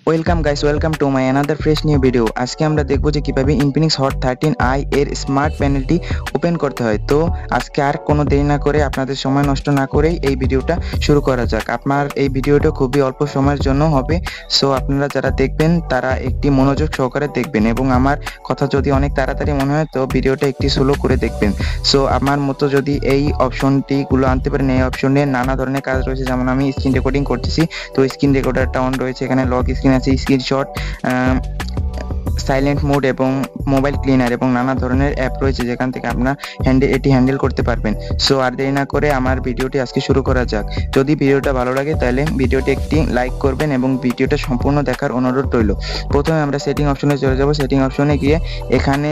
Welcome guys, welcome to my another fresh new video. আজকে আমরা দেখবো যে কিভাবে ইনফিনিক্স হট 13i এর স্মার্ট প্যানেলটি ওপেন করতে হয়। তো আজকে আর কোনো দেরি না করে আপনাদের সময় নষ্ট না করেই এই ভিডিওটা শুরু করা যাক। আপনার এই ভিডিওটা খুবই অল্প সময়ের জন্য হবে, সো আপনারা যারা দেখবেন তারা একটি মনোযোগ সহকারে দেখবেন এবং আমার কথা যদি অনেক তাড়াতাড়ি মনে হয় তো ভিডিওটা একটি স্লো করে দেখবেন। সো আমার মতো যদি এই অপশনটিগুলো আনতে পারেন, এই অপশনে নানা ধরনের কাজ রয়েছে, যেমন আমি স্ক্রিন রেকর্ডিং করতেছি, তো স্ক্রিন রেকর্ডারটা অন রয়েছে, এখানে লক স্ক্রিন আছে, স্ক্রিনশট, সাইলেন্ট মোড এবং মোবাইল ক্লিনার এবং নানা ধরনের অ্যাপ রয়েছে যেখান থেকে আপনার এটি হ্যান্ডেল করতে পারবেন। সো আর দেরি না করে আমার ভিডিওটি আজকে শুরু করা যাক। যদি ভিডিওটা ভালো লাগে তাহলে ভিডিওটি একটি লাইক করবেন এবং ভিডিওটা সম্পূর্ণ দেখার অনুরোধ রইল। প্রথমে আমরা সেটিং অপশনে চলে যাব। সেটিং অপশনে গিয়ে এখানে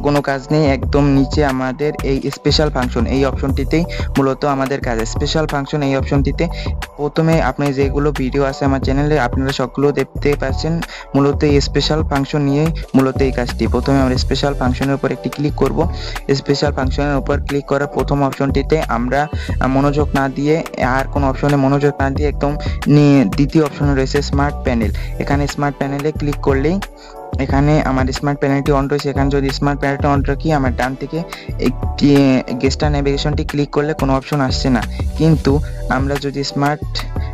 কোনো কাজ নেই, একদম নিচে আমাদের এই স্পেশাল ফাংশন, এই অপশনটিতেই মূলত আমাদের কাজ। স্পেশাল ফাংশন এই অপশনটিতে প্রথমে আপনি যেগুলো ভিডিও আছে আমার চ্যানেলে আপনারা সবগুলো দেখতে পাচ্ছেন, মূলত এই স্পেশাল ফাংশন নিয়ে মূলত এই কাজটি। প্রথমে আমরা স্পেশাল ফাংশনের উপর একটি ক্লিক করব। স্পেশাল ফাংশনের উপর ক্লিক করার প্রথম অপশনটিতে আমরা মনোযোগ না দিয়ে, আর কোনো অপশনে মনোযোগ না দিয়ে একদম দ্বিতীয় অপশনে রয়েছে স্মার্ট প্যানেল। এখানে স্মার্ট প্যানেলে ক্লিক করলেই এখানে আমার স্মার্ট প্যানেলটি অন রয়েছে। এখানে যদি স্মার্ট প্যানেলটি অন রাখি, আমার ডান থেকে একটি গেস্টার নেভিগেশনটি ক্লিক করলে কোনো অপশন আসছে না, কিন্তু আমরা যদি স্মার্ট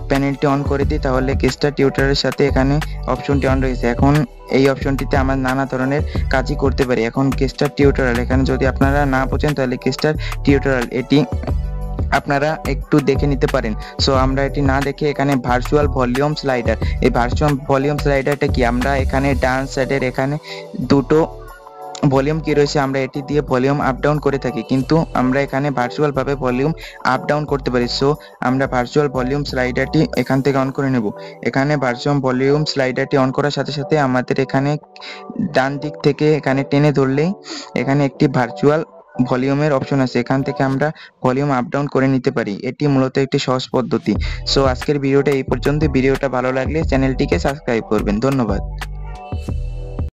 প্যানেলটি অন করে দিই তাহলে গেস্টার টিউটরের সাথে এখানে অপশনটি অন রয়েছে। এখন এই অপশনটিতে আমরা নানা ধরনের কাজই করতে পারি। এখন গেস্টার টিউটোরিয়াল, এখানে যদি আপনারা না বোঝেন তাহলে গেস্টার টিউটোরিয়াল এটি আপনারা একটু দেখে নিতে পারেন। সো আমরা এটি না দেখে এখানে ভার্চুয়াল ভলিউম স্লাইডার, এই ভার্চুয়াল ভলিউম স্লাইডারটা কি, আমরা এখানে ডান সাইডের এখানে দুটো ভলিউম কি রয়েছে, আমরা এটি দিয়ে ভলিউম আপ ডাউন করে থাকি, কিন্তু আমরা এখানে ভার্চুয়াল ভাবে ভলিউম আপ ডাউন করতে পারি। সো আমরা ভার্চুয়াল ভলিউম স্লাইডারটি এখান থেকে অন করে নেব। এখানে ভার্চুয়াল ভলিউম স্লাইডারটি অন করার সাথে সাথে আমাদের এখানে ডান দিক থেকে এখানে টেনে ধরলেই এখানে একটি ভার্চুয়াল ভলিউমের অপশন আছে, এখান থেকে আমরা ভলিউম আপ ডাউন করে নিতে পারি। এটি মূলত একটি সহজ পদ্ধতি। সো আজকের ভিডিওটা এই পর্যন্ত। ভিডিওটা ভালো লাগলে চ্যানেলটিকে সাবস্ক্রাইব করবেন। ধন্যবাদ।